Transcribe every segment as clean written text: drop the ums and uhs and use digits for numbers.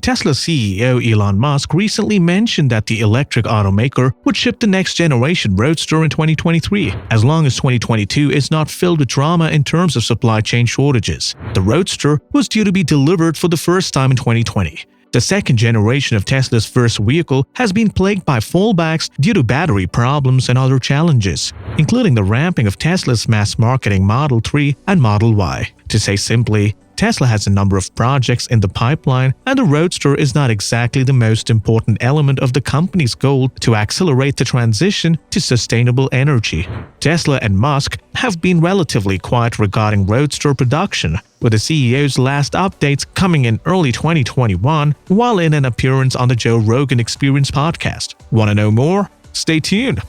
Tesla CEO Elon Musk recently mentioned that the electric automaker would ship the next-generation Roadster in 2023, as long as 2022 is not filled with drama in terms of supply chain shortages. The Roadster was due to be delivered for the first time in 2020. The second generation of Tesla's first vehicle has been plagued by fallbacks due to battery problems and other challenges, including the ramping of Tesla's mass-marketing Model 3 and Model Y. To say simply, Tesla has a number of projects in the pipeline, and the Roadster is not exactly the most important element of the company's goal to accelerate the transition to sustainable energy. Tesla and Musk have been relatively quiet regarding Roadster production, with the CEO's last updates coming in early 2021 while in an appearance on the Joe Rogan Experience podcast. Want to know more? Stay tuned!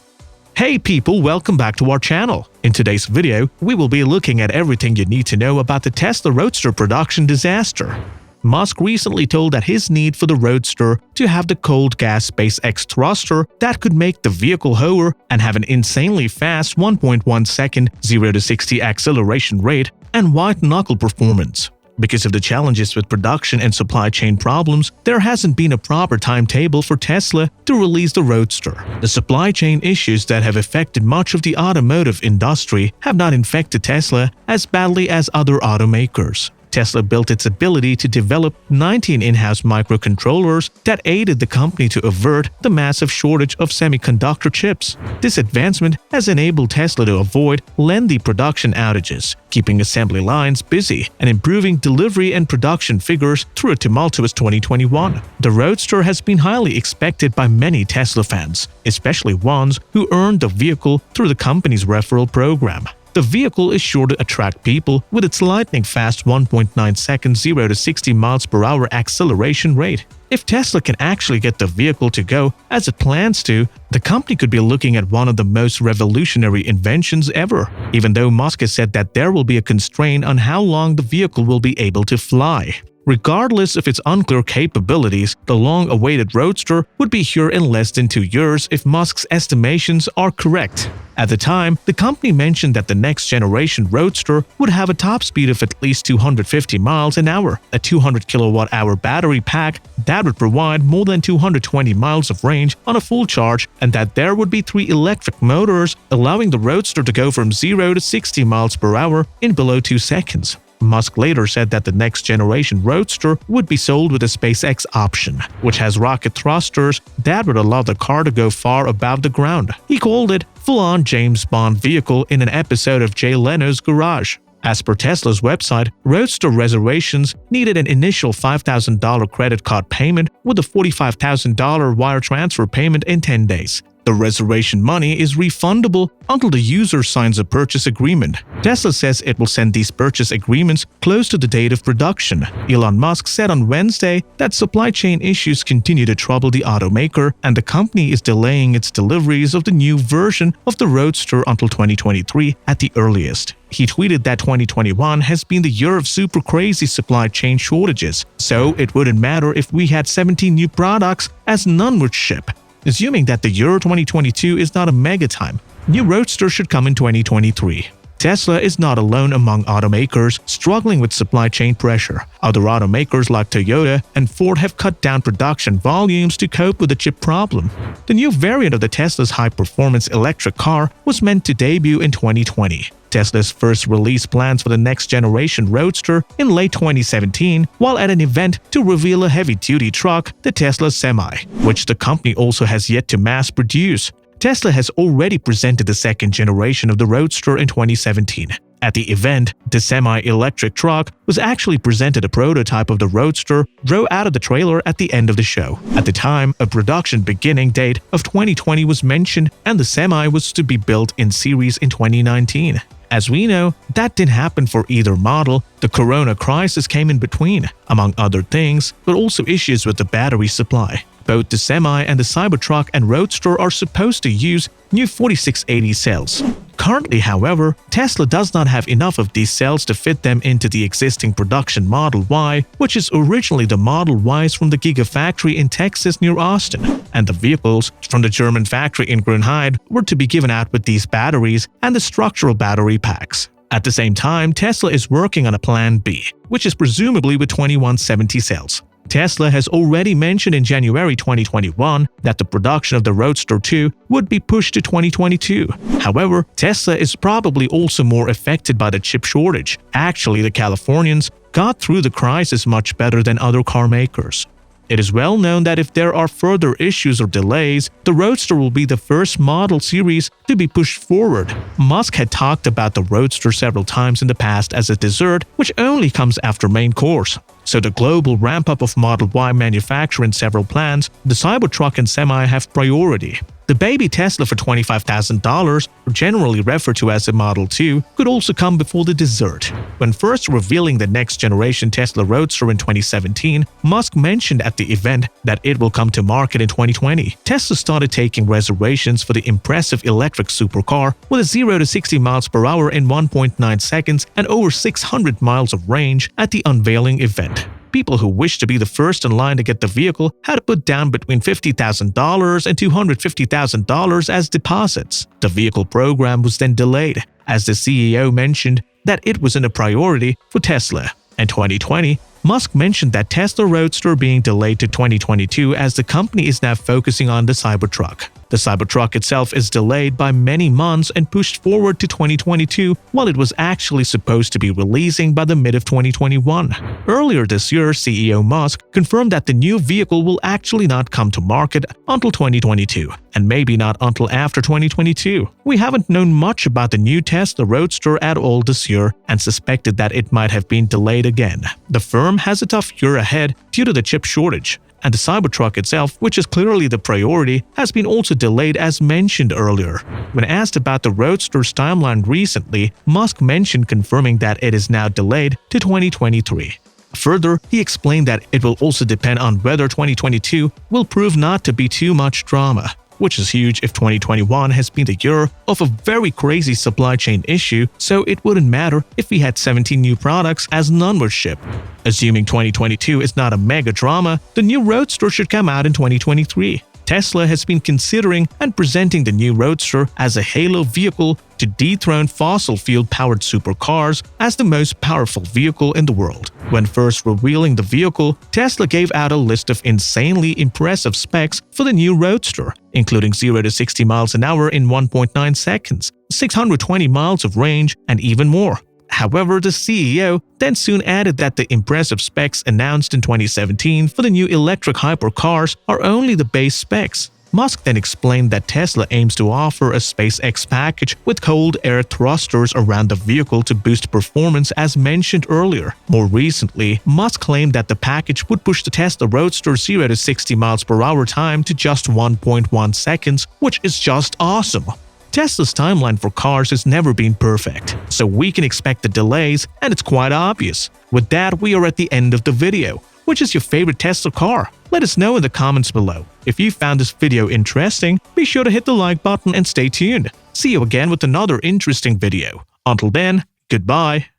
Hey people, welcome back to our channel. In today's video, we will be looking at everything you need to know about the Tesla Roadster production disaster. Musk recently told that his need for the Roadster to have the cold gas SpaceX thruster that could make the vehicle hover and have an insanely fast 1.1 second 0 to 60 acceleration rate and white-knuckle performance. Because of the challenges with production and supply chain problems, there hasn't been a proper timetable for Tesla to release the Roadster. The supply chain issues that have affected much of the automotive industry have not infected Tesla as badly as other automakers. Tesla built its ability to develop 19 in-house microcontrollers that aided the company to avert the massive shortage of semiconductor chips. This advancement has enabled Tesla to avoid lengthy production outages, keeping assembly lines busy and improving delivery and production figures through a tumultuous 2021. The Roadster has been highly expected by many Tesla fans, especially ones who earned the vehicle through the company's referral program. The vehicle is sure to attract people with its lightning-fast 1.9 second 0 to 60 miles per hour acceleration rate. If Tesla can actually get the vehicle to go as it plans to, the company could be looking at one of the most revolutionary inventions ever, even though Musk has said that there will be a constraint on how long the vehicle will be able to fly. Regardless of its unclear capabilities, the long-awaited Roadster would be here in less than 2 years if Musk's estimations are correct. At the time, the company mentioned that the next-generation Roadster would have a top speed of at least 250 miles an hour, a 200 kilowatt-hour battery pack that would provide more than 220 miles of range on a full charge, and that there would be 3 electric motors, allowing the Roadster to go from 0 to 60 miles per hour in below 2 seconds. Musk later said that the next-generation Roadster would be sold with a SpaceX option, which has rocket thrusters that would allow the car to go far above the ground. He called it full-on James Bond vehicle in an episode of Jay Leno's Garage. As per Tesla's website, Roadster reservations needed an initial $5,000 credit card payment with a $45,000 wire transfer payment in 10 days. The reservation money is refundable until the user signs a purchase agreement. Tesla says it will send these purchase agreements close to the date of production. Elon Musk said on Wednesday that supply chain issues continue to trouble the automaker, and the company is delaying its deliveries of the new version of the Roadster until 2023 at the earliest. He tweeted that 2021 has been the year of super crazy supply chain shortages, so it wouldn't matter if we had 17 new products as none would ship. Assuming that the year 2022 is not a mega time, new Roadster should come in 2023. Tesla is not alone among automakers struggling with supply chain pressure. Other automakers like Toyota and Ford have cut down production volumes to cope with the chip problem. The new variant of the Tesla's high-performance electric car was meant to debut in 2020. Tesla's first release plans for the next-generation Roadster in late 2017, while at an event to reveal a heavy-duty truck, the Tesla Semi, which the company also has yet to mass-produce. Tesla has already presented the second generation of the Roadster in 2017. At the event, the semi-electric truck was actually presented a prototype of the Roadster drove out of the trailer at the end of the show. At the time, a production beginning date of 2020 was mentioned, and the Semi was to be built in series in 2019. As we know, that didn't happen for either model. The corona crisis came in between, among other things, but also issues with the battery supply. Both the Semi and the Cybertruck and Roadster are supposed to use new 4680 cells. Currently, however, Tesla does not have enough of these cells to fit them into the existing production Model Y, which is originally the Model Ys from the Gigafactory in Texas near Austin, and the vehicles from the German factory in Grünheide were to be given out with these batteries and the structural battery packs. At the same time, Tesla is working on a Plan B, which is presumably with 2170 cells. Tesla has already mentioned in January 2021 that the production of the Roadster 2 would be pushed to 2022. However, Tesla is probably also more affected by the chip shortage. Actually, the Californians got through the crisis much better than other car makers. It is well known that if there are further issues or delays, the Roadster will be the first model series to be pushed forward. Musk had talked about the Roadster several times in the past as a dessert, which only comes after main course. So the global ramp-up of Model Y manufacture in several plants, the Cybertruck and Semi have priority. The baby Tesla for $25,000, generally referred to as a Model 2, could also come before the dessert. When first revealing the next-generation Tesla Roadster in 2017, Musk mentioned at the event that it will come to market in 2020. Tesla started taking reservations for the impressive electric supercar with a 0 to 60 miles per hour in 1.9 seconds and over 600 miles of range at the unveiling event. People who wished to be the first in line to get the vehicle had to put down between $50,000 and $250,000 as deposits. The vehicle program was then delayed, as the CEO mentioned that it wasn't a priority for Tesla. In 2020, Musk mentioned that Tesla Roadster being delayed to 2022 as the company is now focusing on the Cybertruck. The Cybertruck itself is delayed by many months and pushed forward to 2022, while it was actually supposed to be releasing by the mid of 2021. Earlier this year, CEO Musk confirmed that the new vehicle will actually not come to market until 2022, and maybe not until after 2022. We haven't known much about the new Tesla Roadster at all this year and suspected that it might have been delayed again. The firm has a tough year ahead due to the chip shortage. And the Cybertruck itself, which is clearly the priority, has been also delayed as mentioned earlier. When asked about the Roadster's timeline recently, Musk mentioned confirming that it is now delayed to 2023. Further, he explained that it will also depend on whether 2022 will prove not to be too much drama, which is huge if 2021 has been the year of a very crazy supply chain issue, so it wouldn't matter if we had 17 new products as none were shipped. Assuming 2022 is not a mega drama, the new Roadster should come out in 2023. Tesla has been considering and presenting the new Roadster as a halo vehicle to dethrone fossil fuel-powered supercars as the most powerful vehicle in the world. When first revealing the vehicle, Tesla gave out a list of insanely impressive specs for the new Roadster, including 0 to 60 miles an hour in 1.9 seconds, 620 miles of range, and even more. However, the CEO then soon added that the impressive specs announced in 2017 for the new electric hypercars are only the base specs. Musk then explained that Tesla aims to offer a SpaceX package with cold air thrusters around the vehicle to boost performance as mentioned earlier. More recently, Musk claimed that the package would push the Tesla Roadster 0 to 60 miles per hour time to just 1.1 seconds, which is just awesome. Tesla's timeline for cars has never been perfect, so we can expect the delays, and it's quite obvious. With that, we are at the end of the video. Which is your favorite Tesla car? Let us know in the comments below. If you found this video interesting, be sure to hit the like button and stay tuned. See you again with another interesting video. Until then, goodbye.